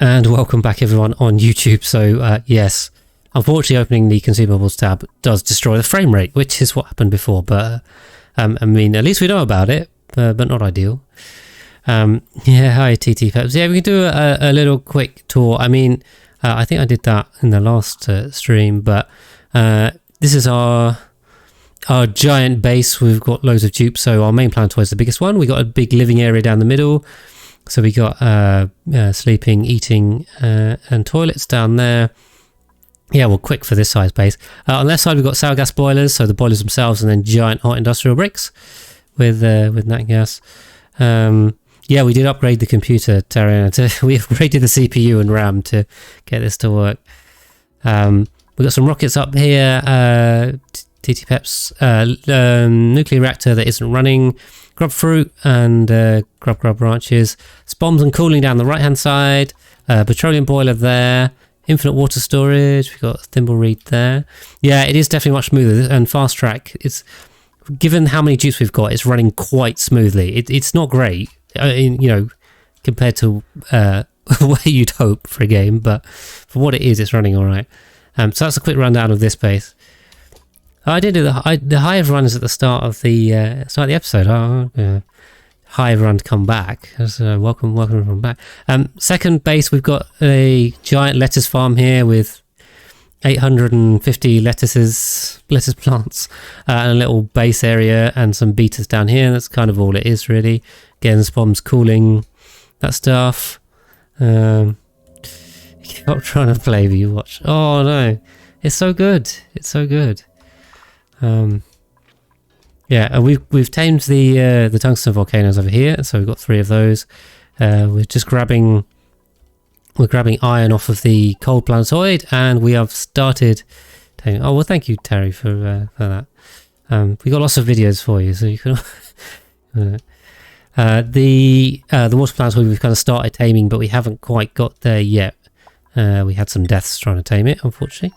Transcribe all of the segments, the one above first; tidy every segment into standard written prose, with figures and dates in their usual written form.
And welcome back everyone on YouTube. So yes, unfortunately opening the consumables tab does destroy the frame rate, which is what happened before, but I mean, at least we know about it, but not ideal. Yeah, hi TT Peps. Yeah, we can do a little quick tour. I mean, I think I did that in the last stream, but this is our giant base. We've got loads of dupes, so our main planet is the biggest one. We got a big living area down the middle. So we got sleeping, eating, and toilets down there. Yeah, well, quick for this size base. On the left side, we've got sour gas boilers, so the boilers themselves, and then giant hot industrial bricks with nat gas. Yeah, we did upgrade the computer, Terry. We upgraded the CPU and RAM to get this to work. We've got some rockets up here. TT Peps nuclear reactor that isn't running. Grub fruit and grub branches. Spoms and cooling down the right hand side. Petroleum boiler there. Infinite water storage. We've got a thimble reed there. Yeah, it is definitely much smoother. And fast track, it's given how many dupes we've got, it's running quite smoothly. It's not great, you know, compared to where you'd hope for a game, but for what it is, it's running all right. So that's a quick rundown of this base. I did the hi everyone is at the start of the episode. Hi everyone to come back. So welcome everyone back. Second base, we've got a giant lettuce farm here with 850 lettuce plants and a little base area and some beeters down here. That's kind of all it is really. Again, Spom's cooling that stuff. Keep trying to play, but you watch. Oh no, it's so good. It's so good. Yeah, we've tamed the tungsten volcanoes over here, so we've got 3 of those. We're grabbing iron off of the cold planetoid, and we have started taming. Oh well, thank you Terry for that. We got lots of videos for you, so you can. The water planetoid we've kind of started taming, but we haven't quite got there yet. We had some deaths trying to tame it, unfortunately.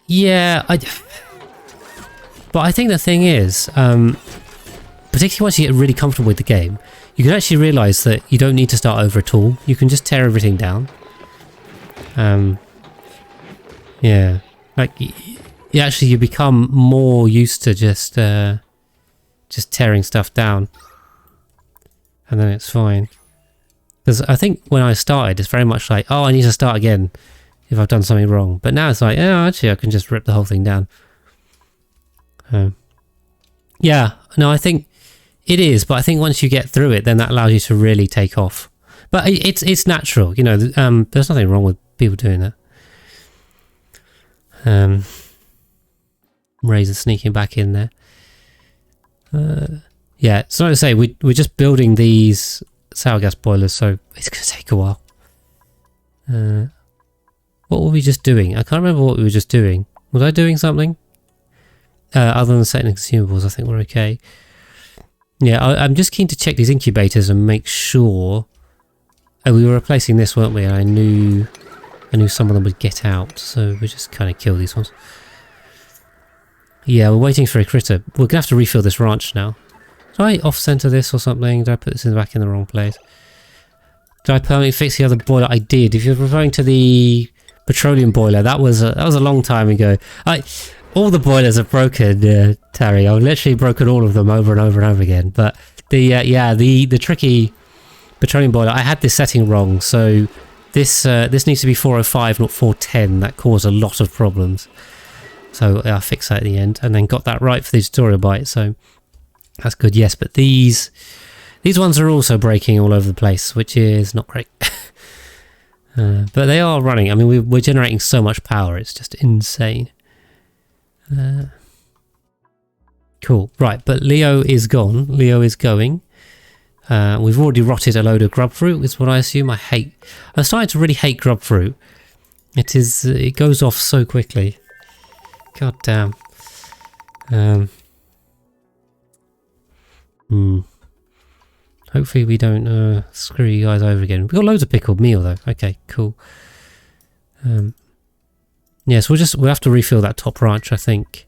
Yeah, but I think the thing is, particularly once you get really comfortable with the game, you can actually realise that you don't need to start over at all. You can just tear everything down. Yeah, like you become more used to just tearing stuff down, and then it's fine. Because I think when I started, it's very much like, oh, I need to start again if I've done something wrong. But now it's like, oh, actually, I can just rip the whole thing down. Yeah, no, I think it is. But I think once you get through it, then that allows you to really take off. But it's natural, you know. There's nothing wrong with people doing that. Razor sneaking back in there. Yeah, so like I say, we're just building these sour gas boilers, so it's going to take a while. What were we just doing? I can't remember what we were just doing. Was I doing something? Other than setting the consumables, I think we're okay. Yeah, I'm just keen to check these incubators and make sure. We were replacing this, weren't we? And I knew some of them would get out, so we just kind of kill these ones. Yeah, we're waiting for a critter. We're going to have to refill this ranch now. Did I off-center this or something? Did I put this back in the wrong place? Did I permanently fix the other boiler? I did. If you're referring to the petroleum boiler, that was a long time ago. All the boilers are broken, Terry. I've literally broken all of them over and over and over again. But the tricky petroleum boiler, I had this setting wrong, so this needs to be 405, not 410. That caused a lot of problems. So I fixed that at the end, and then got that right for the tutorial bite. So that's good. Yes, but these ones are also breaking all over the place, which is not great. But they are running. I mean, we're generating so much power. It's just insane. Cool. Right, but Leo is gone. Leo is going. We've already rotted a load of grub fruit, is what I assume. I'm starting to really hate grub fruit. It goes off so quickly. God damn. Hopefully we don't screw you guys over again. We've got loads of pickled meal though. Okay, cool. Yeah, so we'll have to refill that top ranch, I think.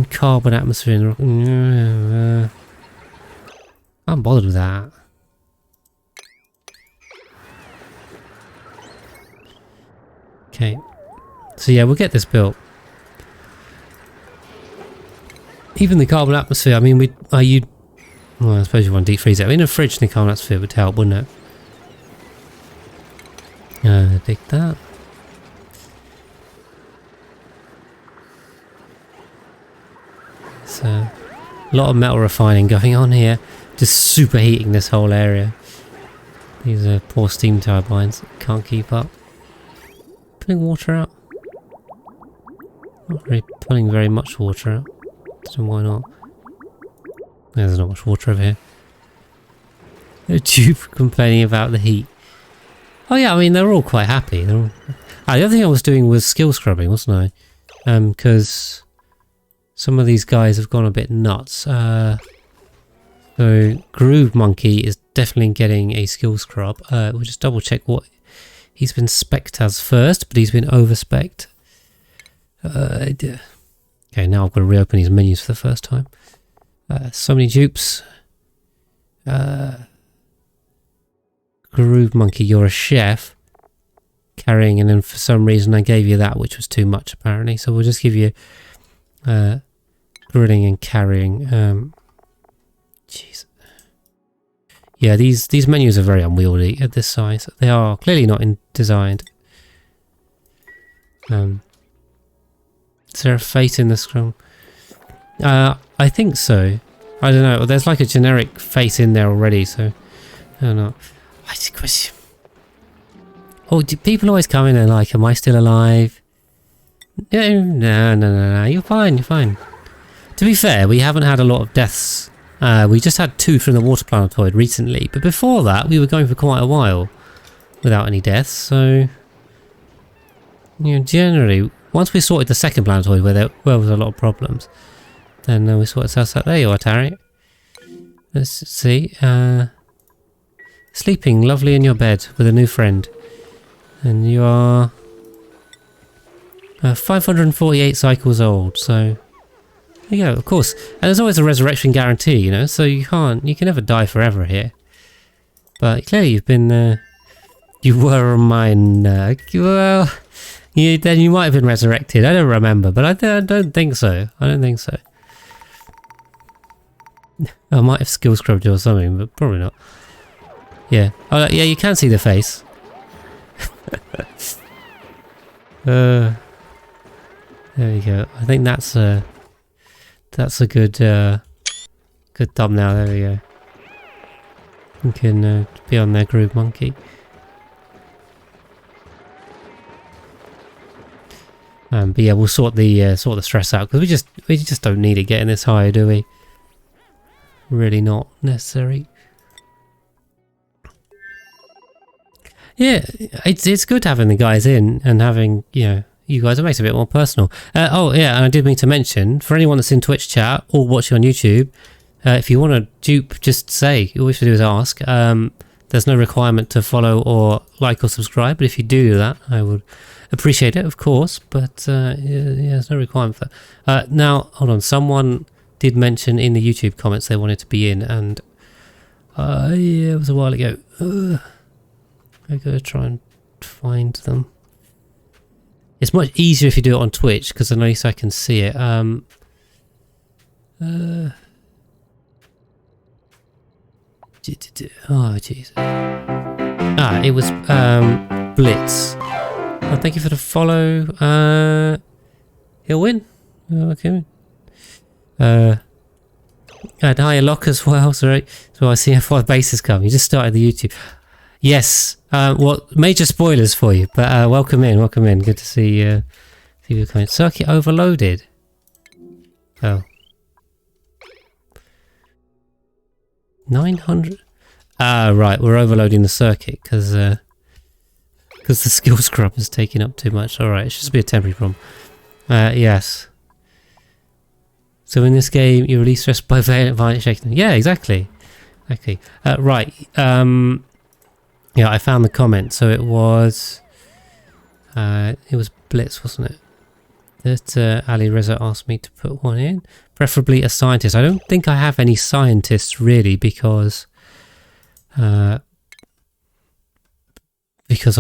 Carbon atmosphere in the rock. I'm bothered with that. Okay. So yeah, we'll get this built. Even the carbon atmosphere, I mean, well, I suppose you want to defreeze it. I mean, a fridge in the carbon atmosphere would help, wouldn't it? Dig that. So, a lot of metal refining going on here. Just superheating this whole area. These are poor steam turbines. Can't keep up. Pulling water out. Not really pulling very much water out. So why not? There's not much water over here. No Dupe complaining about the heat. Oh yeah, I mean they're all quite happy. The other thing I was doing was skill scrubbing, wasn't I? Because some of these guys have gone a bit nuts. So Groove Monkey is definitely getting a skill scrub. We'll just double check what he's been spec'd as first, but he's been over-spec'd. Okay, now I've got to reopen these menus for the first time. So many dupes. Groove Monkey, you're a chef. Carrying, and then for some reason I gave you that, which was too much apparently. So we'll just give you grilling and carrying. Jeez. Yeah, these menus are very unwieldy at this size. They are clearly not designed. Is there a fate in the scrum? I think so. I don't know. There's like a generic fate in there already, so I don't know. Oh, people always come in and like, am I still alive? No. You're fine. You're fine. To be fair, we haven't had a lot of deaths. We just had 2 from the water planetoid recently, but before that, we were going for quite a while without any deaths. So, you know, generally, once we sorted the second planetoid where there was a lot of problems, then we sorted ourselves out. There you are, Tarry. Let's see. Sleeping lovely in your bed with a new friend. And you are 548 cycles old, so there you go, of course. And there's always a resurrection guarantee, you know, so you can never die forever here. But clearly you've been, you were on mine, well, then you might have been resurrected. I don't remember, but I don't think so. I don't think so. I might have skill scrubbed you or something, but probably not. Yeah. Oh, yeah, you can see the face. There we go. I think that's a good good thumbnail. There we go. You can be on there, Groove Monkey. But yeah, we'll sort the stress out because we just don't need it getting this high, do we? Really not necessary. Yeah, it's good having the guys in and having, you know, you guys. It makes it a bit more personal. Oh yeah, and I did mean to mention, for anyone that's in Twitch chat or watching on YouTube, if you want to dupe, just say. All you have to do is ask. There's no requirement to follow or like or subscribe, but if you do that, I would appreciate it, of course. But yeah, there's no requirement for that. Now, hold on. Someone did mention in the YouTube comments they wanted to be in, and yeah, it was a while ago. I gotta try and find them. It's much easier if you do it on Twitch because at least I can see it. Oh, jeez. Ah, it was Blitz. Oh, thank you for the follow. He'll win. Okay. And hi, Lock as well. Sorry. So I see F5 bases come. You just started the YouTube. Yes. Well, major spoilers for you, but welcome in. Good to see you coming. Circuit overloaded. Oh. 900. Ah, right. We're overloading the circuit because the skill scrub is taking up too much. All right. It should just be a temporary problem. Yes. So in this game, you release stress by violent shaking. Yeah, exactly. Okay. Right. Yeah, I found the comment. So it was Blitz, wasn't it? that Ali Reza asked me to put one in. Preferably a scientist. I don't think I have any scientists really because I'm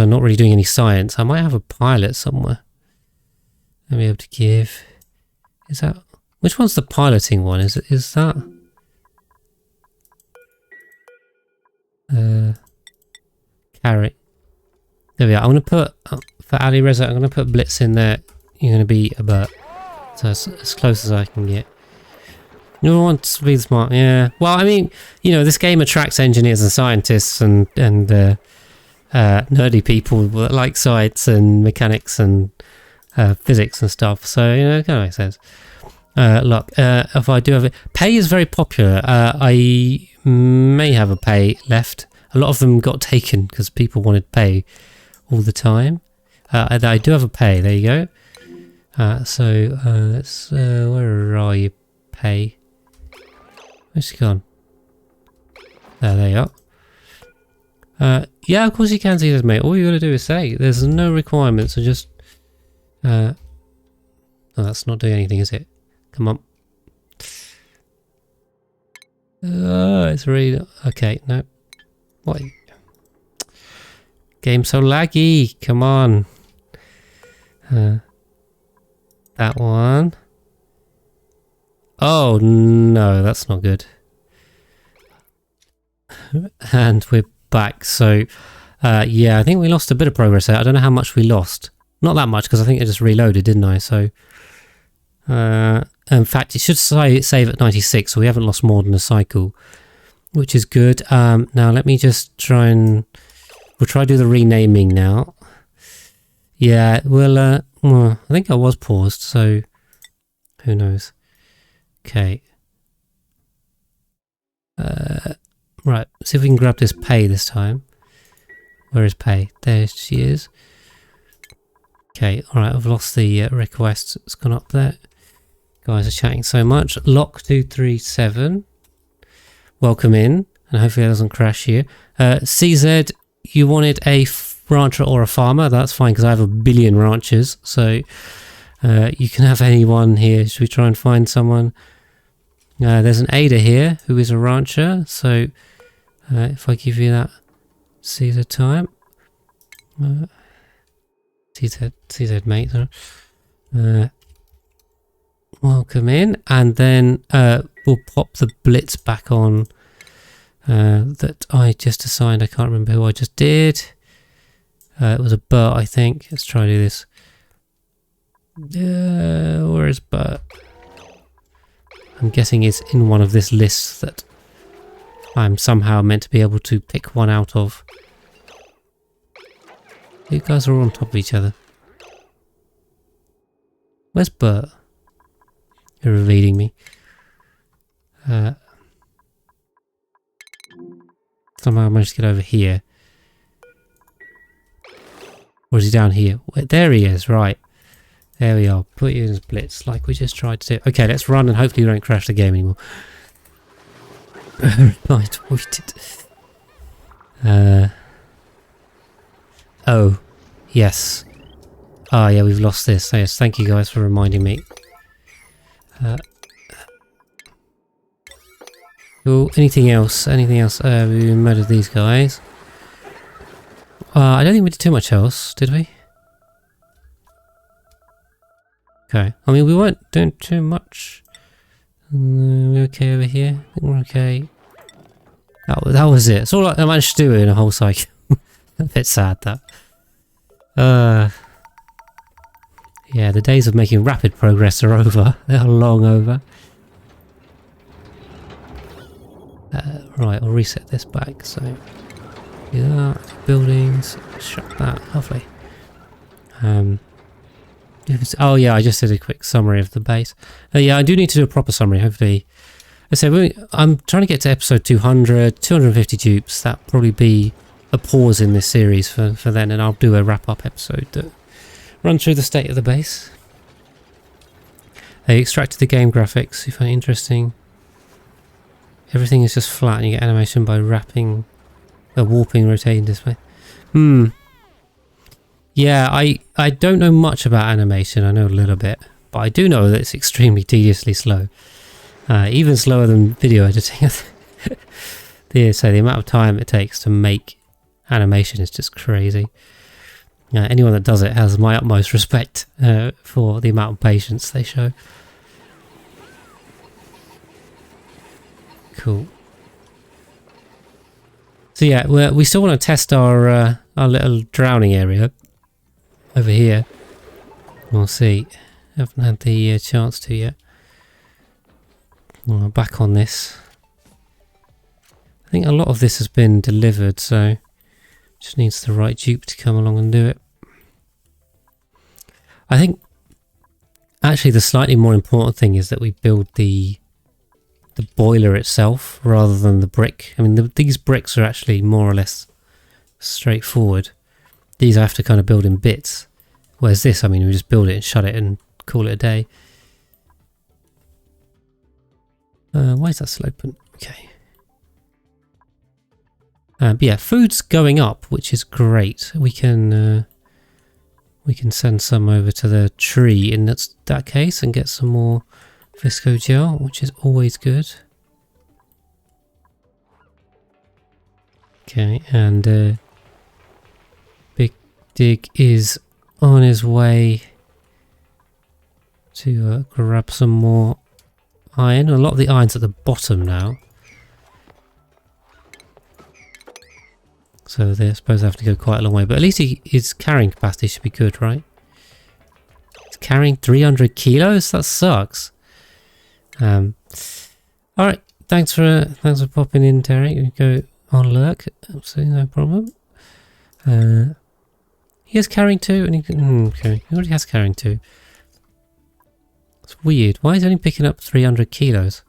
not really doing any science. I might have a pilot somewhere. I'll be able to give. Is that which one's the piloting one? Is that carry? There we are. I'm going to put for Ali Reza. I'm going to put Blitz in there. You're going to be a Bert. So as close as I can get. You don't want to be smart, yeah. Well, I mean, you know, this game attracts engineers and scientists and nerdy people that like science and mechanics and physics and stuff. So, you know, it kind of makes sense. Look, if I do have it, pay is very popular. I may have a pay left. A lot of them got taken because people wanted pay all the time. I do have a pay. There you go. So let's. Where are you? Pay. Where's it gone? There you are. Yeah, of course you can see this, mate. All you gotta do is say. There's no requirements, so just... oh, that's not doing anything, is it? Come on. It's really... Okay, no. What? Game's so laggy. Come on. That one. Oh, no, that's not good. And we're back. So, yeah, I think we lost a bit of progress there. I don't know how much we lost. Not that much, because I think I just reloaded, didn't I? So, in fact, it should save at 96, so we haven't lost more than a cycle, which is good. Now, let me just try and... We'll try to do the renaming now. Yeah, well, I think I was paused, so who knows. Okay. Right, see if we can grab this pay this time. Where is pay? There she is. Okay, alright, I've lost the request. It's gone up there. Guys are chatting so much. Lock237. Welcome in, and hopefully it doesn't crash here. CZ, you wanted a rancher or a farmer? That's fine, because I have a billion ranchers, so you can have anyone here. Should we try and find someone? There's an Ada here who is a rancher, so if I give you that CZ time, CZ mate, sorry. Welcome in, and then we'll pop the blitz back on that I just assigned. I can't remember who I just did. It was a Bert, I think. Let's try to do this. Where is Bert? I'm guessing it's in one of this lists that I'm somehow meant to be able to pick one out of. You guys are all on top of each other. Where's Bert? You're evading me. Somehow I managed to get over here. Or is he down here? There he is, right. There we are. Put you in his blitz like we just tried to do. Okay, let's run and hopefully we don't crash the game anymore. I tweeted. Oh, yes. Ah, yeah, we've lost this. So yes, thank you guys for reminding me. Cool. Anything else? Anything else? We murdered these guys. I don't think we did too much else, did we? Okay. I mean, we weren't doing too much. We're okay over here. I think we're okay. That was it. That's all I managed to do in a whole cycle. A bit sad, that. Yeah, the days of making rapid progress are over. They are long over. Right, I'll reset this back. So, do that. Buildings. Shut that. Lovely. Oh yeah, I just did a quick summary of the base. Yeah, I do need to do a proper summary. Hopefully, I say I'm trying to get to episode 200, 250 dupes. That'll probably be a pause in this series for then, and I'll do a wrap-up episode that run through the state of the base. They extracted the game graphics. You find it interesting. Everything is just flat, and you get animation by wrapping a warping rotating display. Yeah, I don't know much about animation. I know a little bit, but I do know that it's extremely tediously slow. Even slower than video editing. So the amount of time it takes to make animation is just crazy. Anyone that does it has my utmost respect for the amount of patience they show. Cool. So yeah, we still want to test our little drowning area over here. We'll see. Haven't had the chance to yet. Back on this. I think a lot of this has been delivered, so just needs the right dupe to come along and do it. I think actually the slightly more important thing is that we build the boiler itself rather than the brick. I mean, these bricks are actually more or less straightforward. These I have to kind of build in bits. Whereas this, I mean, we just build it and shut it and call it a day. Why is that still open? Okay. But yeah, food's going up, which is great. We can send some over to the tree in that case and get some more Visco gel, which is always good. Okay, and Big Dig is on his way to grab some more iron. A lot of the iron's at the bottom now. So I suppose they have to go quite a long way, but at least his carrying capacity should be good, right? He's carrying 300 kilos? That sucks. Alright, thanks for popping in, Terry. We go on lurk, absolutely no problem. He has carrying 2 and okay, he already has carrying 2. It's weird. Why is he only picking up 300 kilos?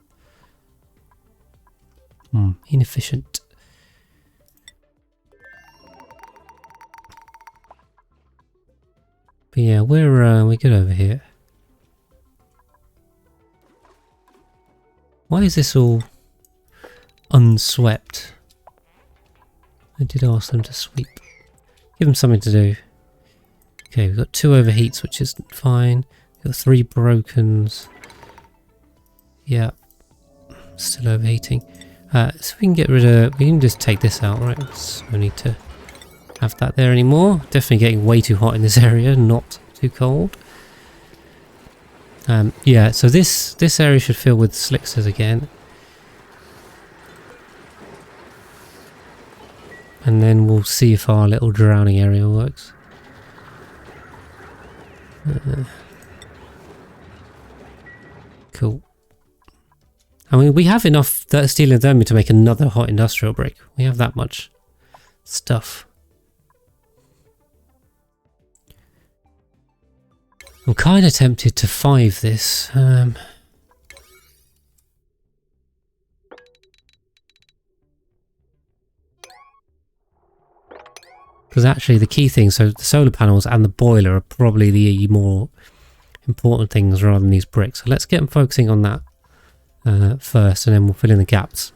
Inefficient. But yeah, we're good over here. Why is this all unswept? I did ask them to sweep. Give them something to do. Okay, we've got 2 overheats, which is fine. We've got 3 brokens. Yeah, still overheating. So we can get rid of... We can just take this out, right? So no need to have that there anymore. Definitely getting way too hot in this area, not too cold. Yeah, so this area should fill with slicksters again. And then we'll see if our little drowning area works. Cool. I mean, we have enough steel and thermite to make another hot industrial brick. We have that much stuff. I'm kind of tempted to 5 this. Because actually the key thing, so the solar panels and the boiler are probably the more important things rather than these bricks. So let's get them focusing on that first, and then we'll fill in the gaps.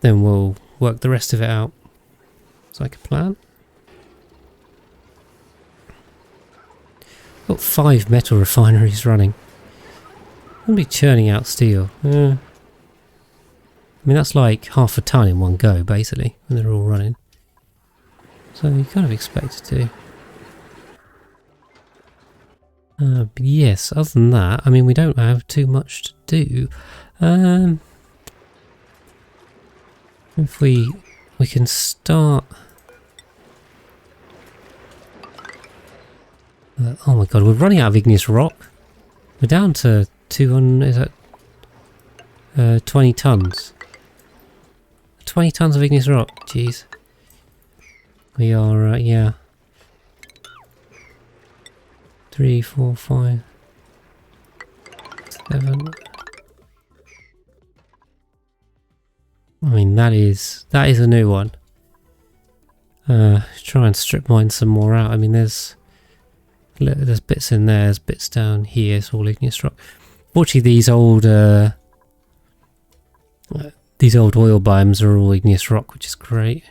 Then we'll work the rest of it out. It's like a plan. Got 5 metal refineries running. I'm going to be churning out steel. I mean, that's like half a ton in one go, basically, when they're all running. So you kind of expect it to. But yes, other than that, I mean, we don't have too much to do. If we can start... oh my god, we're running out of igneous rock. We're down to 200, is that 20 tons? 20 tons of igneous rock, jeez. We are, yeah. 3, 4, 5, 7. I mean, that is a new one. Try and strip mine some more out. I mean, there's bits in there, there's bits down here, it's all igneous rock. Fortunately, these old oil biomes are all igneous rock, which is great.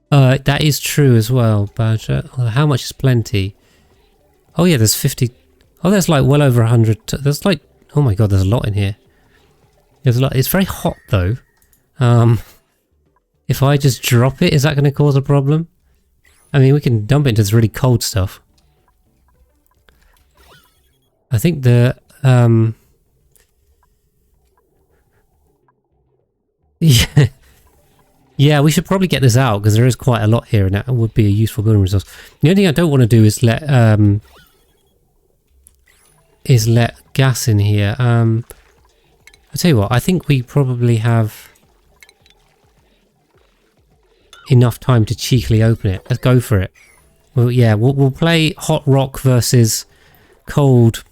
That is true as well, Badger. How much is plenty? Oh yeah, there's 50. Oh, there's like well over 100. There's like, oh my god, there's a lot in here. There's a lot. It's very hot though. If I just drop it, is that going to cause a problem? I mean, we can dump it into this really cold stuff. I think the yeah. Yeah, we should probably get this out because there is quite a lot here and that would be a useful building resource. The only thing I don't want to do is let gas in here. I'll tell you what, I think we probably have enough time to cheekily open it. Let's go for it. Well, yeah, we'll play hot rock versus cold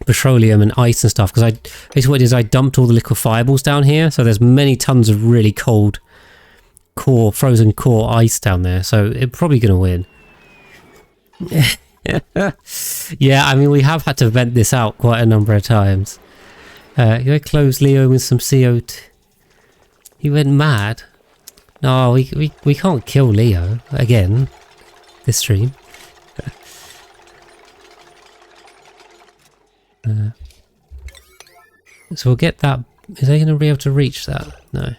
petroleum and ice and stuff because basically what it is, I dumped all the liquefiables down here, so there's many tons of really cold frozen core ice down there, so it's probably going to win. Yeah, I mean, we have had to vent this out quite a number of times. You close Leo with some CO2. He went mad. No, we can't kill Leo again this stream. So we'll get that. Is they going to be able to reach that? No.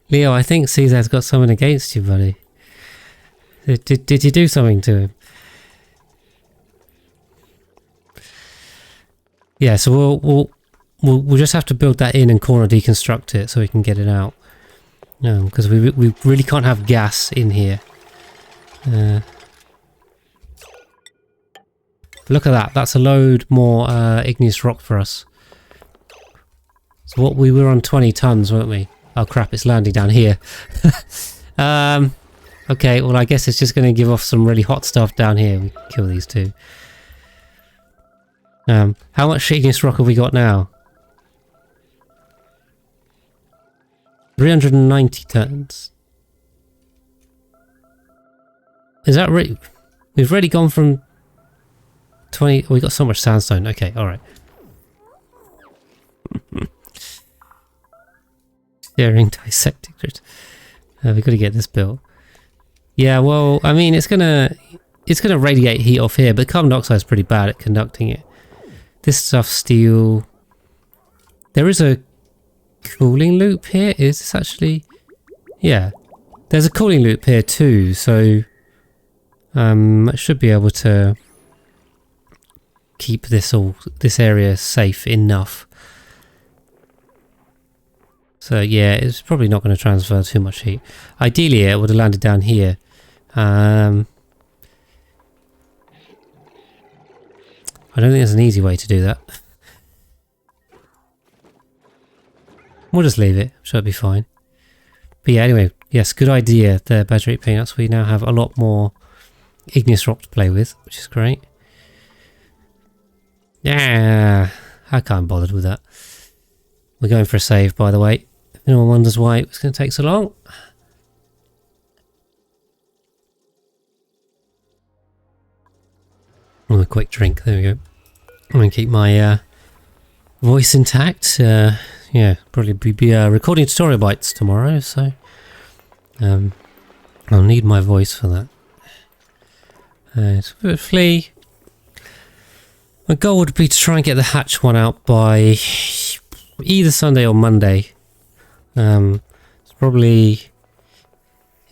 Leo, I think Caesar's got something against you, buddy. Did you do something to him? Yeah, so we'll just have to build that in and corner deconstruct it so we can get it out. Because we really can't have gas in here. Look at that. That's a load more igneous rock for us. So what, we were on 20 tons, weren't we? Oh crap, it's landing down here. Okay, well I guess it's just going to give off some really hot stuff down here. We can kill these two. How much igneous rock have we got now? 390 tons. Is that right? We've already gone from 20... we got so much sandstone. Okay, alright. Staring dissecting grid. We've got to get this built. Yeah, well, I mean, it's gonna radiate heat off here, but carbon dioxide is pretty bad at conducting it. This stuff's steel. There is a cooling loop here. Is this actually? Yeah, there's a cooling loop here too. So, I should be able to keep this area safe enough. So yeah, it's probably not going to transfer too much heat. Ideally, it would have landed down here. I don't think there's an easy way to do that. We'll just leave it. I'm sure it'll be fine. But yeah, anyway, yes, good idea. The battery peanuts. We now have a lot more igneous rock to play with, which is great. Yeah, I can't be bothered with that. We're going for a save, by the way. If anyone wonders why it's going to take so long. A quick drink. There we go. I'm going to keep my voice intact. Yeah, probably be recording tutorial bites tomorrow, so I'll need my voice for that. So flea. My goal would be to try and get the hatch one out by either Sunday or Monday. It's probably,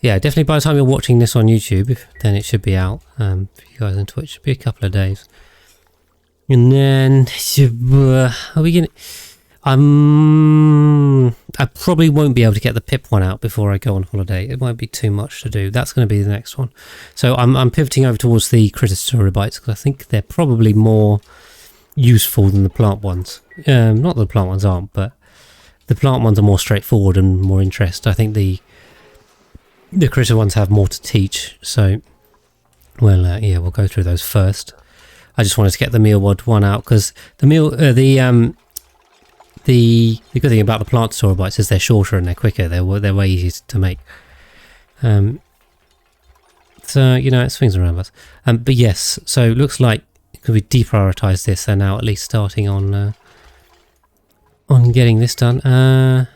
yeah, definitely by the time you're watching this on YouTube, then it should be out. For you guys on Twitch, it'll be a couple of days. And then, are we gonna? I probably won't be able to get the pip one out before I go on holiday. It might be too much to do. That's going to be the next one. So I'm pivoting over towards the critter tutorial bites because I think they're probably more useful than the plant ones. Not that the plant ones aren't, but the plant ones are more straightforward and more interest. I think the critter ones have more to teach. So, well, yeah, we'll go through those first. I just wanted to get the mealwad one out because the good thing about the plant tutorial bites is they're shorter and they're quicker. They're way easier to make. So you know, it swings around us. But yes, so it looks like because we deprioritized this, they're now at least starting on getting this done. I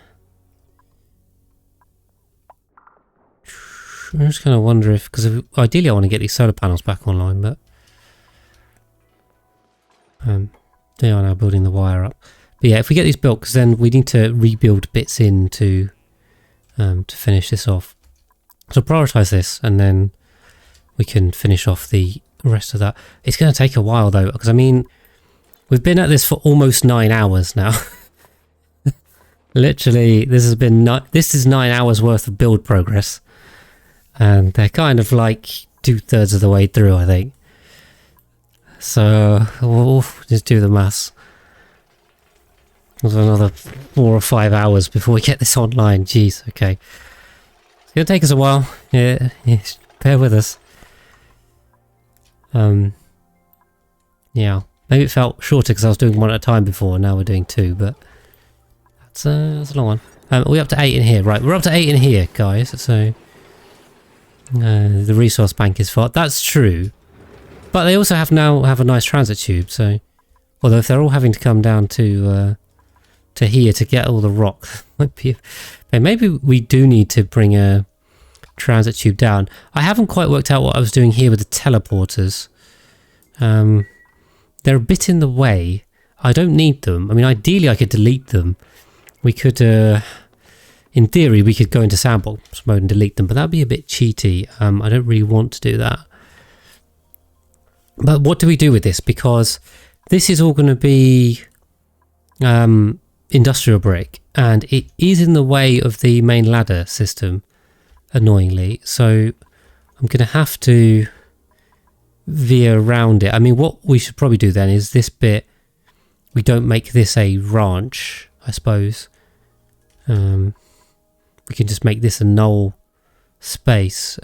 just kind of wonder if, because ideally I want to get these solar panels back online, but they are now building the wire up. But yeah, if we get these built, because then we need to rebuild bits in to finish this off. So prioritize this, and then we can finish off the rest of that. It's going to take a while though, because I mean, we've been at this for almost 9 hours now. Literally, this is 9 hours worth of build progress, and they're kind of like 2/3 of the way through, I think. So we'll just do the maths. There's another 4 or 5 hours before we get this online. Jeez, okay. It's gonna take us a while. Yeah, bear with us. Yeah, maybe it felt shorter because I was doing one at a time before, and now we're doing 2, but that's a long one. We're up to 8 in here, right? We're up to 8 in here, guys. So the resource bank is full. That's true, but they also have a nice transit tube. So, although if they're all having to come down to here to get all the rock, might be. Maybe we do need to bring a transit tube down. I haven't quite worked out what I was doing here with the teleporters. They're a bit in the way. I don't need them. I mean, ideally I could delete them. We could, in theory, we could go into sandbox mode and delete them, but that'd be a bit cheaty. I don't really want to do that. But what do we do with this? Because this is all going to be industrial brick, and it is in the way of the main ladder system, annoyingly. So I'm going to have to veer around it. I mean, what we should probably do then is this bit, we don't make this a ranch, I suppose. We can just make this a null space.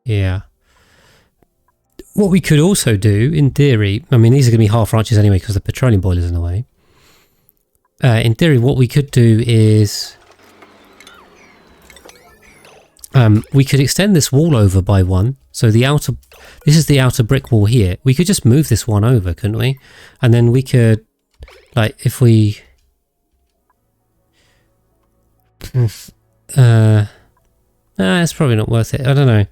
Yeah. What we could also do, in theory, I mean, these are going to be half ranches anyway because the petroleum boiler's in the way. In theory, what we could do is we could extend this wall over by 1. So this is the outer brick wall here. We could just move this one over, couldn't we? And then we could, like, if we... it's probably not worth it. I don't know.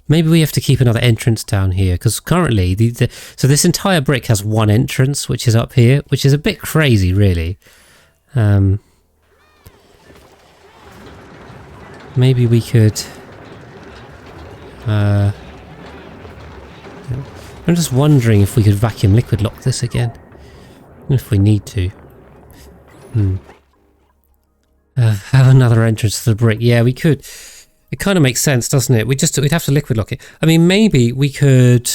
Maybe we have to keep another entrance down here, because currently, so this entire brick has 1 entrance, which is up here, which is a bit crazy, really. Maybe we could... I'm just wondering if we could vacuum liquid lock this again. If we need to. Have another entrance to the brick. Yeah, we could. It kind of makes sense, doesn't it? We'd have to liquid lock it. I mean, maybe we could...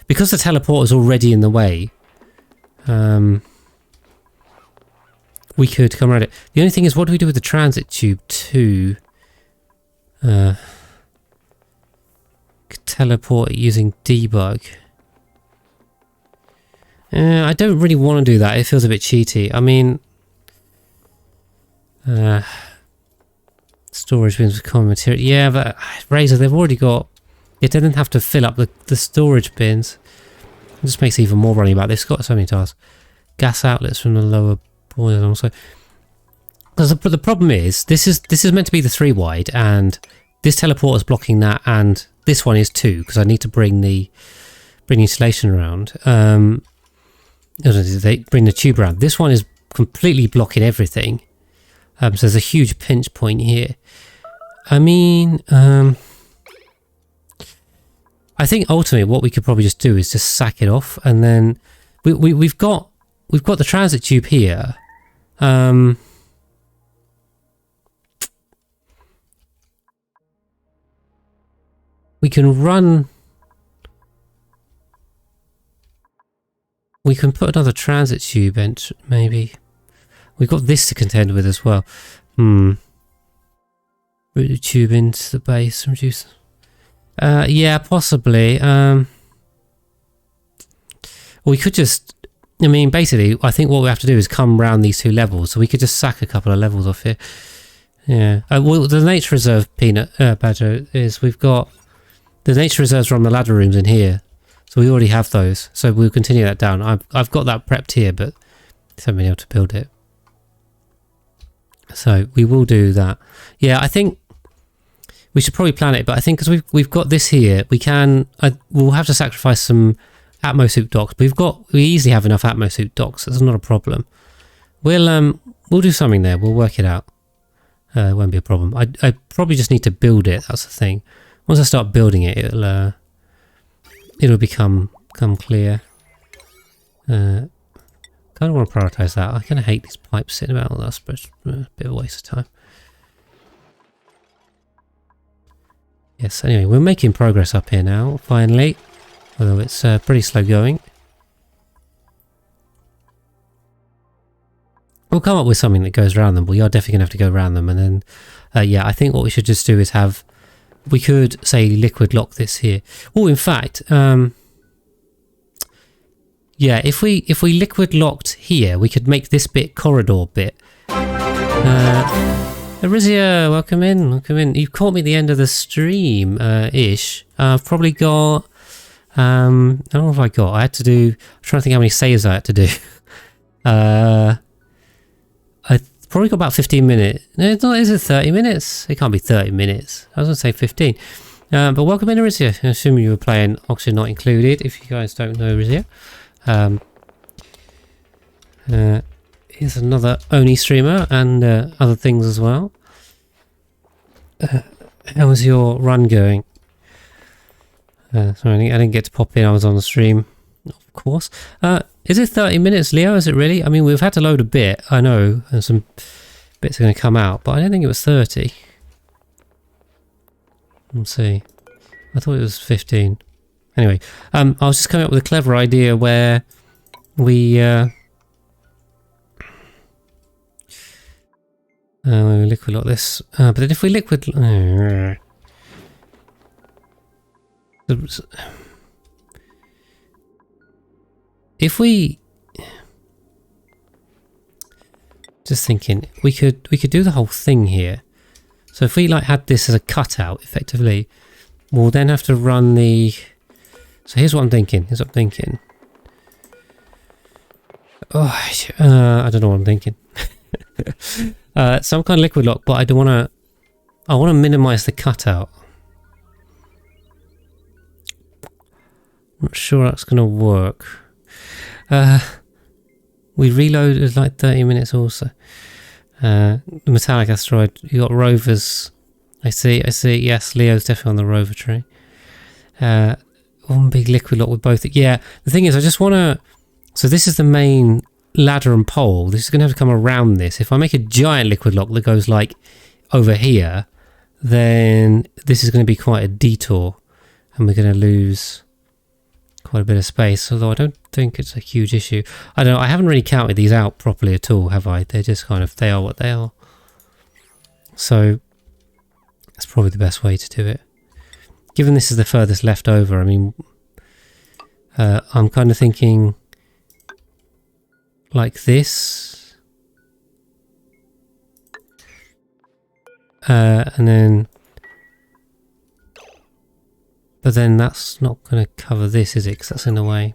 Because the teleport is already in the way, we could come around it. The only thing is, what do we do with the transit tube too? Teleport using debug. I don't really want to do that. It feels a bit cheaty. I mean, storage bins with common material. Yeah, but Razor, they've already got... It didn't have to fill up the storage bins. It just makes it even more running about this. It's got so many tasks. Gas outlets from the lower boiler also. But the problem is, this is meant to be the 3 wide, and this teleporter is blocking that, and this one is 2, because I need to bring the insulation around. They bring the tube around. This one is completely blocking everything. So there's a huge pinch point here. I mean, I think ultimately what we could probably just do is just sack it off, and then we've got the transit tube here. We can run... We can put another transit tube in, maybe. We've got this to contend with as well. Route the tube into the base and reduce... yeah, possibly. We could just... I mean, basically, I think what we have to do is come round these 2 levels. So we could just sack a couple of levels off here. Yeah. Well, the nature reserve, Peanut Badger, is we've got the nature reserves are on the ladder rooms in here, so we already have those. So we'll continue that down. I've got that prepped here, but haven't been able to build it. So we will do that. Yeah, I think we should probably plan it, but I think because we've got this here, we can. We'll have to sacrifice some Atmosuit docks. But we easily have enough Atmosuit docks. That's not a problem. We'll do something there. We'll work it out. It won't be a problem. I probably just need to build it. That's the thing. Once I start building it, it'll become clear. Kind of want to prioritize that. I kind of hate these pipes sitting about. That's a bit of a waste of time. Yes. Anyway, we're making progress up here now. Finally, although it's pretty slow going. We'll come up with something that goes around them. We are definitely going to have to go around them, and then yeah, I think what we should just do is have. We could say liquid lock this here. Oh, in fact, yeah, if we liquid locked here, we could make this bit corridor bit. Arizia, welcome in, welcome in. You've caught me at the end of the stream, ish. I've probably got. I don't know if I got. I had to do. I'm trying to think how many saves I had to do. I probably got about 15 minutes. No, it's not. Is it 30 minutes? It can't be 30 minutes. I was going to say 15. But welcome in, Arizia. I assume you were playing Oxygen Not Included. If you guys don't know Arizia. Here's another Oni streamer and other things as well. How was your run going? Sorry, I didn't get to pop in. I was on the stream, of course. Is it 30 minutes, Leo? Is it really? I mean, we've had to load a bit, I know, and some bits are going to come out, but I don't think it was 30. Let's see. I thought it was 15. Anyway, I was just coming up with a clever idea where we liquid lock this, but then if we liquid if we just thinking we could do the whole thing here. So if we like had this as a cutout effectively, we'll then have to run the. So here's what I'm thinking. Oh, I don't know what I'm thinking. Some kind of liquid lock, but I don't want to. I want to minimize the cutout. Not sure that's going to work. We reloaded like 30 minutes also. The metallic asteroid. You got rovers. I see. Yes, Leo's definitely on the rover tree. One big liquid lock with both. Yeah, the thing is, I just want to. So this is the main ladder and pole. This is going to have to come around this. If I make a giant liquid lock that goes like over here, then this is going to be quite a detour, and we're going to lose quite a bit of space, although I don't think it's a huge issue. I don't know, I haven't really counted these out properly at all, have I? They're just kind of, they are what they are. So that's probably the best way to do it. Given this is the furthest left over, I mean, I'm kind of thinking like this. And then but then that's not going to cover this, is it? Because that's in the way.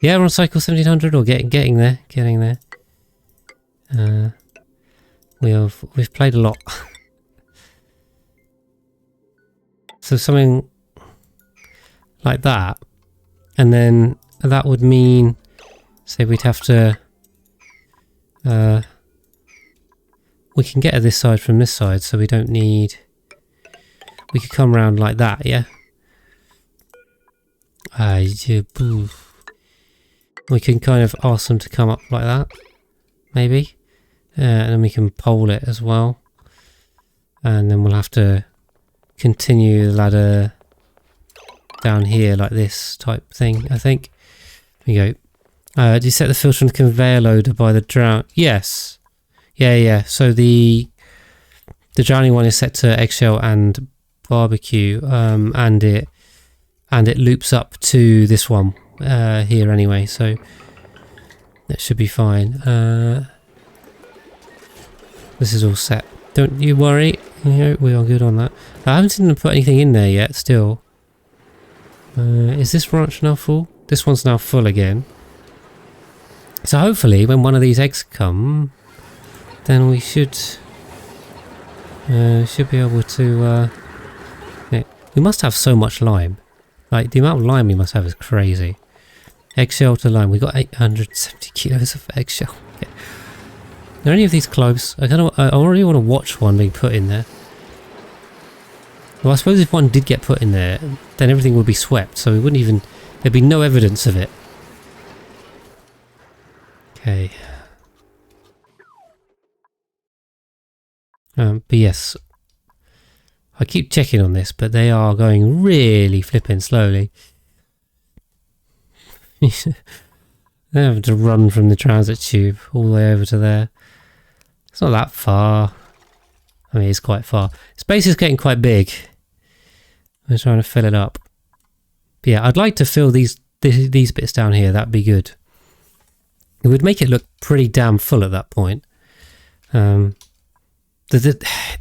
Yeah, we're on cycle 1700 or getting there. We've played a lot. So something like that, and then that would mean, say, we'd have to. We can get at this side from this side, so we don't need. We could come around like that, yeah? We can kind of ask them to come up like that, maybe. And then we can pole it as well. And then we'll have to continue the ladder down here like this type thing, I think. Here we go. Do you set the filter on the conveyor loader by the drown? Yes. Yeah. So the drowning one is set to eggshell and barbecue, and it loops up to this one here anyway, so that should be fine. This is all set. Don't you worry. Yeah, we are good on that. I haven't seen them put anything in there yet, still. Is this ranch now full? This one's now full again. So hopefully when one of these eggs come, then we should be able to... yeah. We must have so much lime. Like, the amount of lime we must have is crazy. Eggshell to lime. We got 870 kilos of eggshell. Okay. Are any of these close? I really want to watch one being put in there. Well, I suppose if one did get put in there, then everything would be swept, so we wouldn't even... There'd be no evidence of it. Okay. But yes. I keep checking on this, but they are going really flipping slowly. They're having to run from the transit tube all the way over to there. It's not that far. I mean, it's quite far. Space is getting quite big. I'm trying to fill it up. But yeah, I'd like to fill these bits down here. That'd be good. It would make it look pretty damn full at that point. The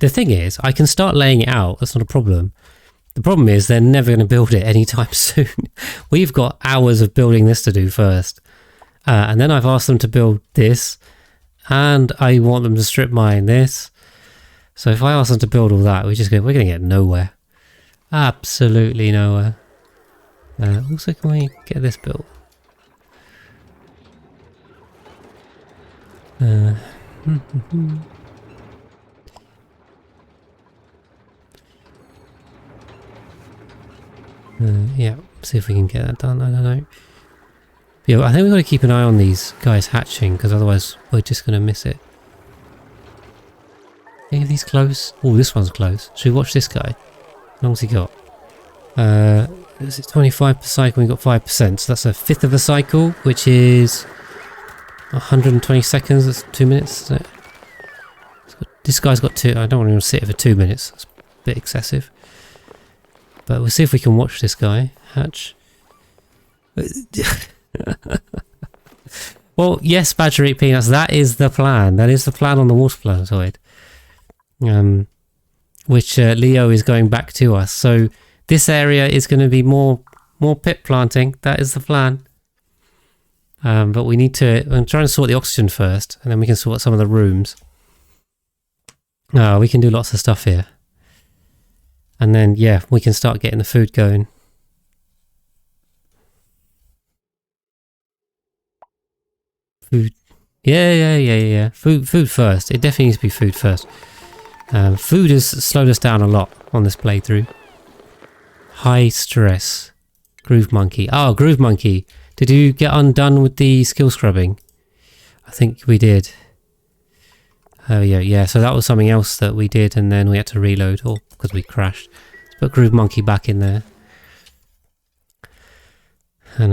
thing is, I can start laying it out. That's not a problem. The problem is they're never going to build it anytime soon. We've got hours of building this to do first. And then I've asked them to build this. And I want them to strip mine this. So if I ask them to build all that, we're going to get nowhere. Absolutely nowhere. Also, can we get this built? Yeah, see if we can get that done. I don't know. Yeah, I think we've got to keep an eye on these guys hatching, because otherwise we're just going to miss it. Any of these close? Oh, this one's close. Should we watch this guy? How long's he got? Is it 25 per cycle? We got 5%, so that's a fifth of a cycle, which is 120 seconds. That's 2 minutes. This guy's got 2. I don't want him to sit for 2 minutes. That's a bit excessive. But we'll see if we can watch this guy hatch. Well, yes, Badger Eat Peanuts, that is the plan. That is the plan on the water planetoid. Which Leo is going back to us. So this area is going to be more pit planting. That is the plan. But we need to... I'm trying to sort the oxygen first, and then we can sort some of the rooms. We can do lots of stuff here. And then, yeah, we can start getting the food going. Food. Yeah. Food first. It definitely needs to be food first. Food has slowed us down a lot on this playthrough. High stress. Groove Monkey. Oh, Groove Monkey. Did you get undone with the skill scrubbing? I think we did. Oh yeah. So that was something else that we did, and then we had to reload, or because we crashed. Let's put Groove Monkey back in there. And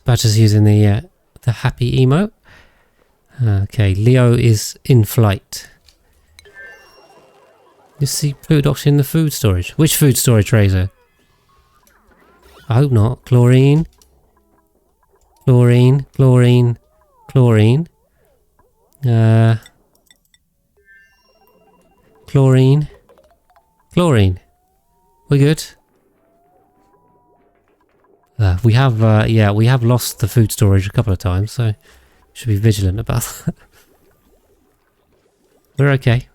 Badger's using the happy emote. Okay, Leo is in flight. You see food oxygen in the food storage. Which food storage, Razor? I hope not. Chlorine. Chlorine. Chlorine. We good? We have lost the food storage a couple of times, so should be vigilant about that. We're okay.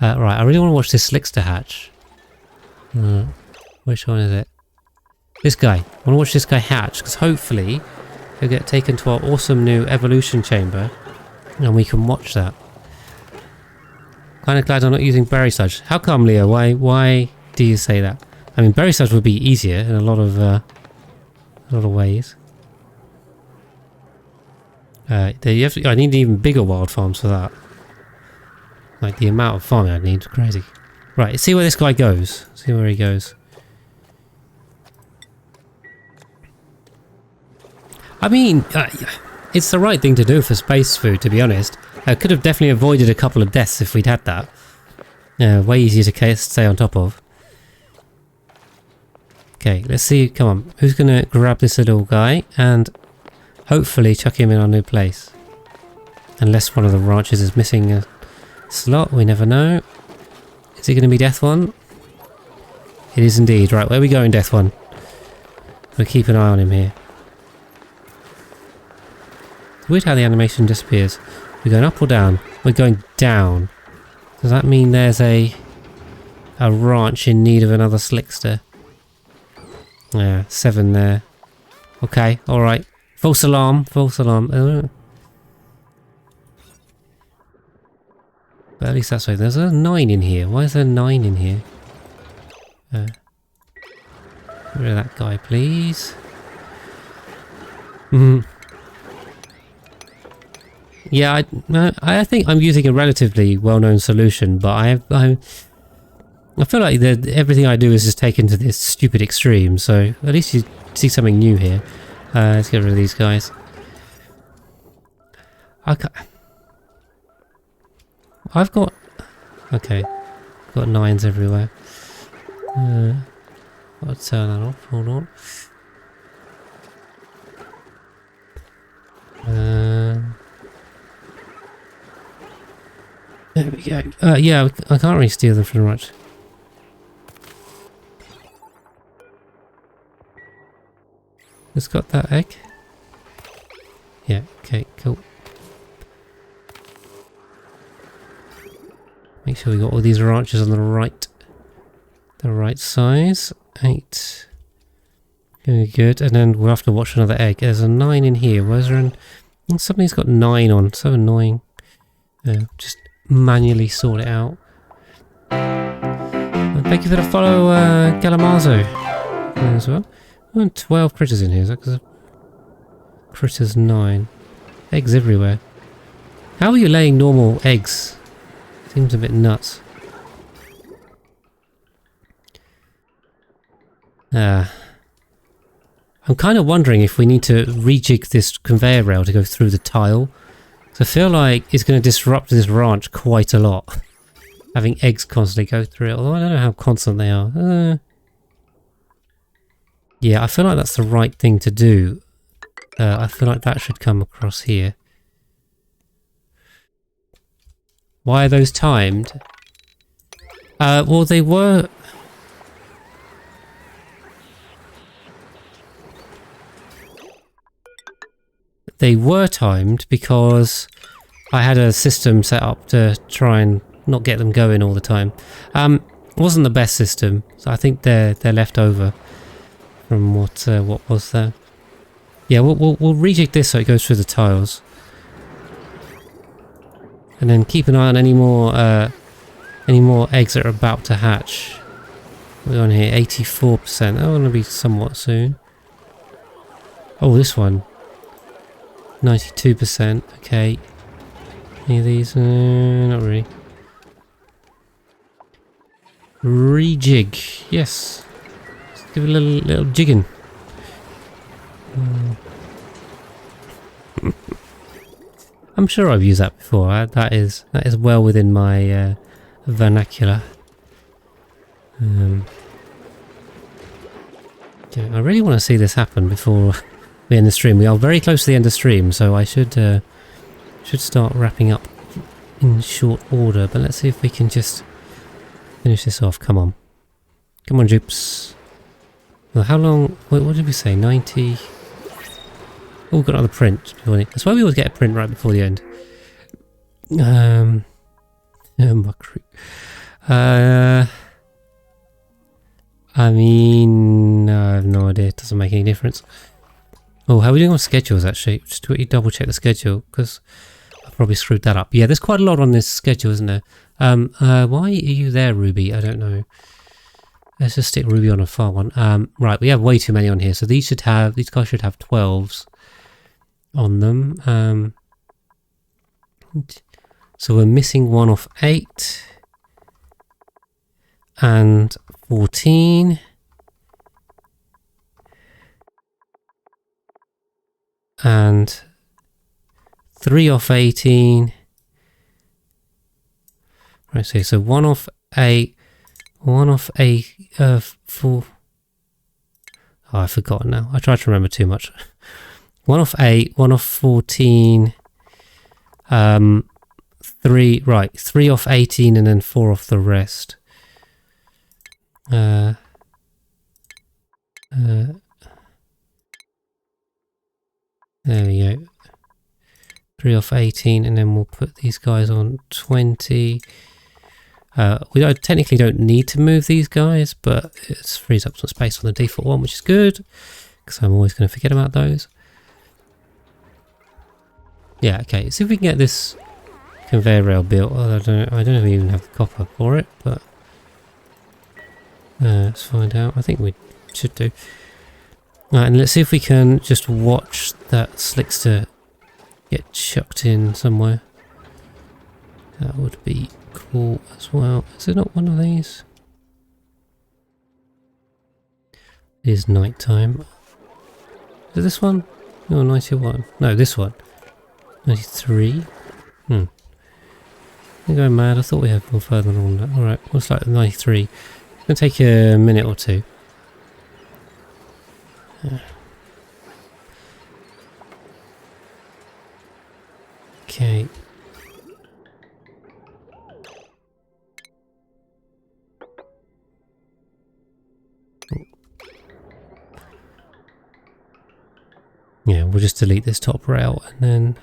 Right, I really want to watch this Slickster hatch. Which one is it? This guy. I want to watch this guy hatch, because hopefully he'll get taken to our awesome new evolution chamber, and we can watch that. Kind of glad I'm not using berry sludge. How come, Leo? Why do you say that? I mean, berry sludge would be easier in a lot of ways. I need even bigger wild farms for that. Like, the amount of farming I need is crazy. Right, let's see where this guy goes. See where he goes. I mean, it's the right thing to do for space food, to be honest. I could have definitely avoided a couple of deaths if we'd had that. Way easier to stay on top of. Okay, let's see. Come on. Who's going to grab this little guy and hopefully chuck him in our new place? Unless one of the ranches is missing slot, we never know. Is it going to be Death One? It is indeed. Right, where are we going, Death One? We'll keep an eye on him here. It's weird how the animation disappears. We're going up or down? We're going down. Does that mean there's a ranch in need of another slickster? Yeah, 7 there. Okay, alright. False alarm, false alarm. But at least that's right. There's a 9 in here. Why is there 9 in here? Get rid of that guy, please. Yeah, I think I'm using a relatively well-known solution, but I feel like everything I do is just taken to this stupid extreme, so at least you see something new here. Let's get rid of these guys. I've got... Okay. Got 9s everywhere. I'll turn that off, hold on. There we go. Yeah, I can't really steal them from much. It's got that egg. Yeah, okay, cool. Make sure we got all these ranches on the right size. 8. Very good. And then we'll have to watch another egg. There's a 9 in here. Where's there somebody's got 9 on. So annoying. Just manually sort it out. And thank you for the follow, Galamazo, as well. 12 critters in here. Is that because critters 9? Eggs everywhere. How are you laying normal eggs? Seems a bit nuts. I'm kind of wondering if we need to rejig this conveyor rail to go through the tile. So I feel like it's going to disrupt this ranch quite a lot. Having eggs constantly go through it, although I don't know how constant they are. Yeah, I feel like that's the right thing to do. I feel like that should come across here. Why are those timed? Well, they were... They were timed because I had a system set up to try and not get them going all the time. It wasn't the best system, so I think they're left over from what was there. Yeah, we'll rejig this so it goes through the tiles. And then keep an eye on any more eggs that are about to hatch. We're on here, 84%. That want to be somewhat soon. Oh, this one. 92%. Okay. Any of these? Not really. Rejig. Yes. Let's give it a little jigging. I'm sure I've used that before. That is well within my vernacular. Okay, I really want to see this happen before we end the stream. We are very close to the end of the stream, so I should start wrapping up in short order. But let's see if we can just finish this off. Come on, come on, Dupes. Well, how long? Wait, what did we say? 90. Oh, we've got another print. That's why we always get a print right before the end. I mean, I have no idea. It doesn't make any difference. Oh, how are we doing on schedules, actually? Just quickly double check the schedule, because I probably screwed that up. Yeah, there's quite a lot on this schedule, isn't there? Why are you there, Ruby? I don't know. Let's just stick Ruby on a far one. Right, we have way too many on here, so these guys should have 12s on them. So we're missing 1 off 8 and 14 and 3 off 18. Right, so 1 off 8, 1 off 8, 4. Oh, I've forgotten now. I tried to remember too much. 1 off 8, 1 off 14, 3, right, 3 off 18 and then 4 off the rest. There we go. 3 off 18 and then we'll put these guys on 20. We technically don't need to move these guys, but it frees up some space on the default one, which is good, because I'm always going to forget about those. Yeah, okay, see if we can get this conveyor rail built. I don't know if we even have the copper for it, but let's find out. I think we should do. Right, and let's see if we can just watch that slickster get chucked in somewhere. That would be cool as well. Is it not one of these? It is night time. Is it this one? No, 91. No, this one. 93. I'm going mad. I thought we had one further on that. Alright, looks like 93. It's going to take a minute or two. Okay. Yeah, we'll just delete this top rail and then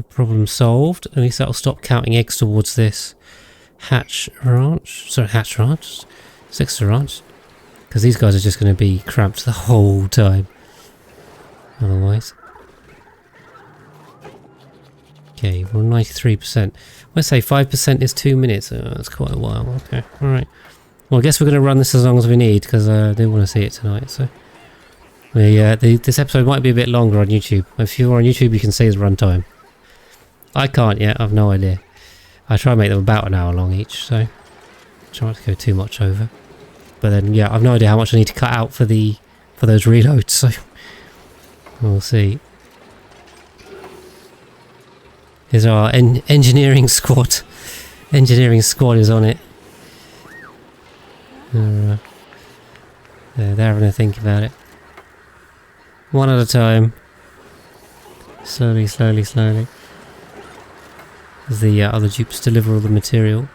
problem solved. At least that'll stop counting eggs towards this hatch ranch. Sorry, hatch ranch. Sixer ranch. Because these guys are just going to be cramped the whole time. Otherwise. Okay, we're 93%. Let's say 5% is 2 minutes. Oh, that's quite a while. Okay, alright. Well, I guess we're going to run this as long as we need, because I do want to see it tonight, so... this episode might be a bit longer on YouTube. If you're on YouTube, you can see the runtime. I can't yet, I've no idea. I try and make them about an hour long each, so... try not to go too much over. But then, yeah, I've no idea how much I need to cut out for those reloads, so... we'll see. Here's our engineering squad. Engineering squad is on it. They're having a think about it. One at a time. Slowly, slowly, slowly. As the other dupes deliver all the material.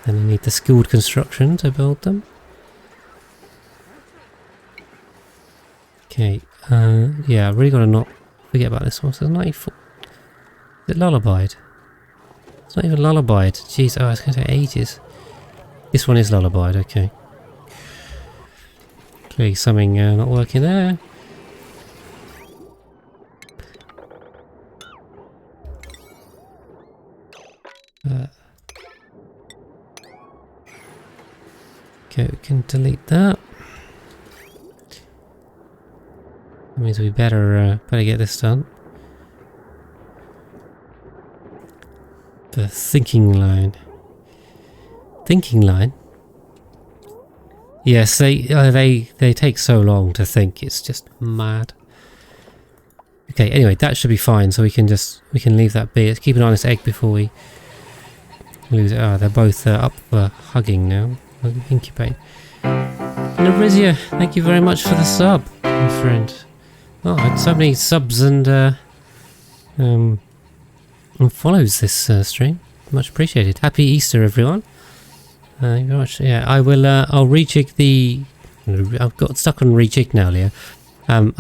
Then you need the skilled construction to build them. Okay, yeah, I really got to not forget about this one. So it's 94. Is it lullabied? It's not even lullabied. Jeez, oh, it's going to take ages. This one is lullabied, okay. Clearly something not working there. Okay, we can delete that. That means we better get this done. The thinking line. Thinking line? Yes, they take so long to think. It's just mad. Okay, anyway, that should be fine. So we can leave that be. Let's keep an eye on this egg before we lose it. Ah, they're both up for hugging now. Incubate. Narizia, thank you very much for the sub, my friend. Oh, I had so many subs and follows this stream. Much appreciated. Happy Easter, everyone. Thank you very much. Yeah, I will. I'll rejig the. I've got stuck on rejig now, Leah. I'll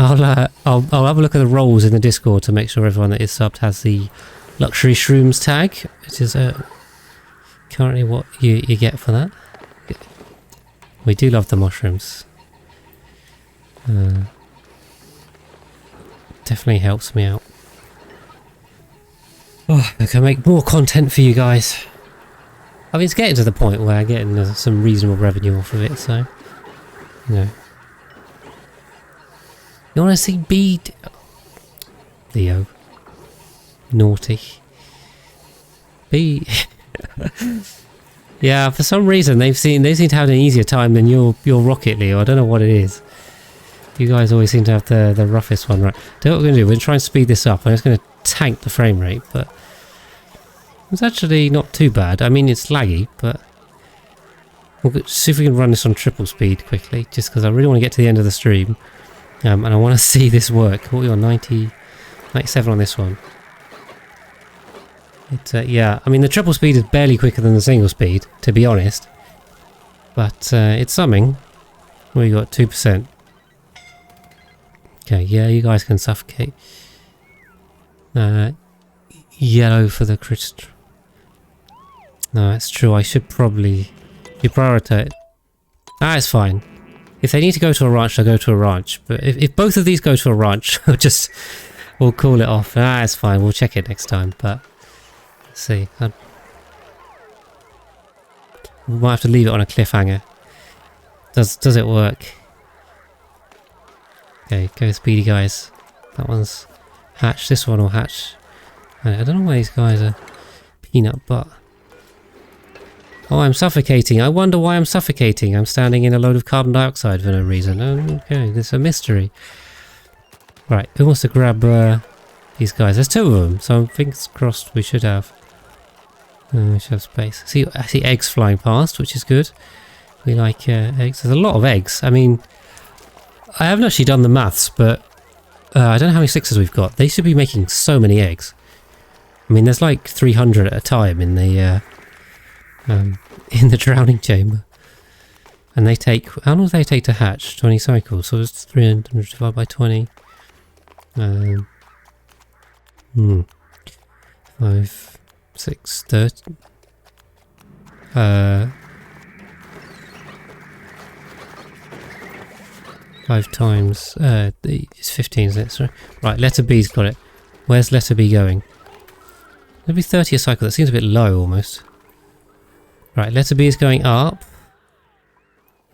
have a look at the roles in the Discord to make sure everyone that is subbed has the luxury shrooms tag, which is currently what you get for that. We do love the mushrooms. Definitely helps me out. Oh, I can make more content for you guys. I mean, it's getting to the point where I'm getting some reasonable revenue off of it, so... you know. You want to see bead... Leo. Naughty. Be... Yeah, for some reason they seem to have an easier time than your rocket, Leo. I don't know what it is. You guys always seem to have the roughest one, right? So what we're going to do, we're going to try and speed this up. I'm just going to tank the frame rate, but it's actually not too bad. I mean, it's laggy, but we'll see if we can run this on triple speed quickly, just because I really want to get to the end of the stream, and I want to see this work. What are we on? 90, 97 on this one. Yeah, I mean the triple speed is barely quicker than the single speed, to be honest. But it's something. We got 2%. Okay, yeah, you guys can suffocate. Yellow for the crystal. No, that's true. I should probably prioritize. Ah, it's fine. If they need to go to a ranch, they'll go to a ranch. But if both of these go to a ranch, we'll call it off. Ah, it's fine. We'll check it next time. But let's see. We might have to leave it on a cliffhanger. Does it work? Okay, go speedy guys. That one's hatch. This one will hatch. I don't know why these guys are peanut butter. Oh, I'm suffocating. I wonder why I'm suffocating. I'm standing in a load of carbon dioxide for no reason. Okay, there's a mystery. Right, who wants to grab these guys? There's 2 of them, so fingers crossed we should have. We should have space. I see eggs flying past, which is good. We like eggs. There's a lot of eggs. I mean, I haven't actually done the maths, but I don't know how many 6s we've got. They should be making so many eggs. I mean, there's like 300 at a time in the drowning chamber. And they take... How long do they take to hatch? 20 cycles. So it's 300 divided by 20. 5, 6, 30... 5 times... it's 15, isn't it? Sorry. Right, letter B's got it. Where's letter B going? It'll be 30 a cycle. That seems a bit low, almost. Right, letter B is going up.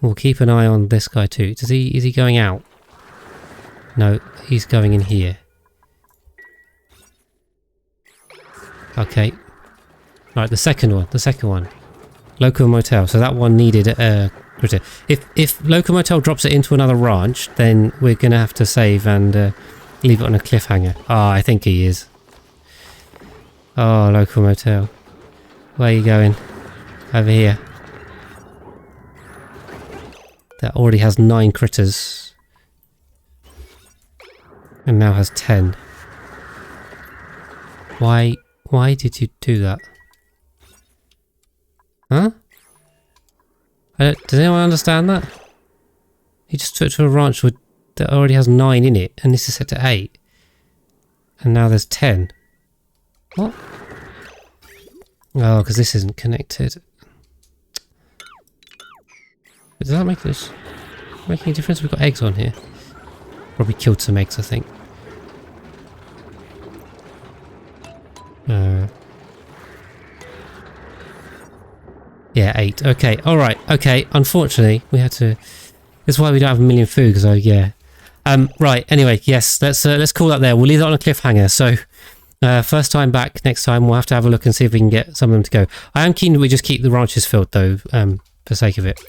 We'll keep an eye on this guy too. Is he going out? No, he's going in here. Okay. Right, the second one. Local Motel. So that one needed a critter. If Local Motel drops it into another ranch, then we're going to have to save and leave it on a cliffhanger. Ah, I think he is. Oh, Local Motel. Where are you going? Over here. That already has 9 critters. And now has 10. Why did you do that? Huh? Does anyone understand that? He just took it to a ranch that already has 9 in it, and this is set to 8. And now there's 10. What? Oh, because this isn't connected. Does that make this making a difference? We've got eggs on here. Probably killed some eggs, I think. Yeah, 8. Okay, alright, okay. Unfortunately, we had to... That's why we don't have a million food, because yeah. Right, anyway, yes, let's call that there. We'll leave that on a cliffhanger, so... first time back, next time we'll have to have a look and see if we can get some of them to go. I am keen that we just keep the ranches filled, though, for sake of it.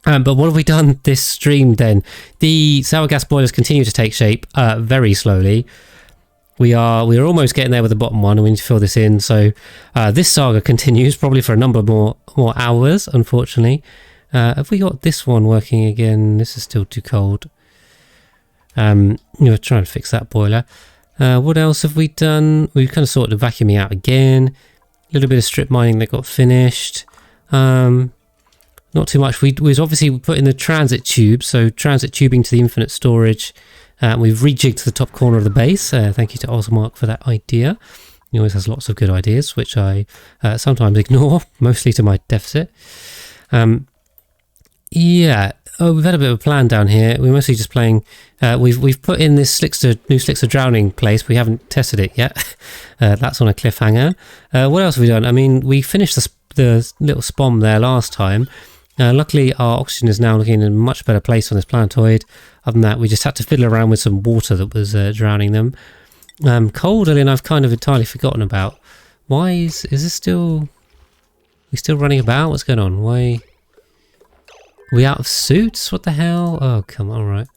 But what have we done this stream then? The sour gas boilers continue to take shape very slowly. We're almost getting there with the bottom one, and we need to fill this in. So this saga continues probably for a number more hours, unfortunately. Have we got this one working again? This is still too cold. We're trying to fix that boiler. What else have we done? We've kind of sorted the vacuuming out again. A little bit of strip mining that got finished. Not too much. We was obviously put in the transit tube, so transit tubing to the infinite storage. We've rejigged the top corner of the base. Thank you to Osmark for that idea. He always has lots of good ideas, which I sometimes ignore, mostly to my deficit. Yeah, we've had a bit of a plan down here. We're mostly just playing. We've put in this new Slickster drowning place. We haven't tested it yet. That's on a cliffhanger. What else have we done? I mean, we finished the little spom there last time. Luckily, our oxygen is now looking in a much better place on this planetoid. Other than that, we just had to fiddle around with some water that was drowning them. Cold, I've kind of entirely forgotten about. Why is this still... We still running about? What's going on? Why... Are we out of suits? What the hell? Oh, come on, right.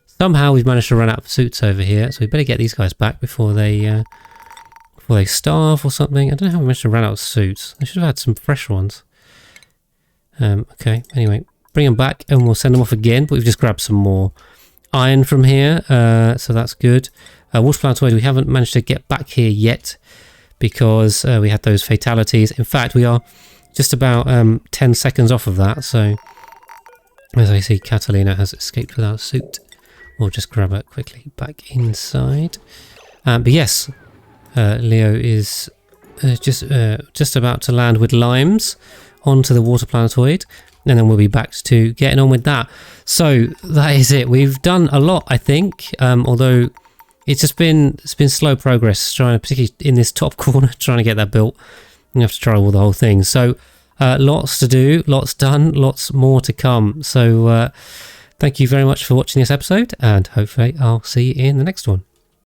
Somehow we've managed to run out of suits over here, so we better get these guys back before they starve or something. I don't know how we managed to run out of suits. I should have had some fresh ones. Okay, anyway, bring them back and we'll send them off again, but we've just grabbed some more iron from here, so that's good. Water planetoid we haven't managed to get back here yet because we had those fatalities. In fact, we are just about 10 seconds off of that. So as I see, Catalina has escaped without suit. We'll just grab her quickly back inside. But yes, Leo is just about to land with limes onto the water planetoid, and then we'll be back to getting on with that. So that is it. We've done a lot, I think, although it's been slow progress, trying, particularly in this top corner, trying to get that built. You have to trial the whole thing. So lots to do, lots done, lots more to come. So thank you very much for watching this episode, and hopefully I'll see you in the next one.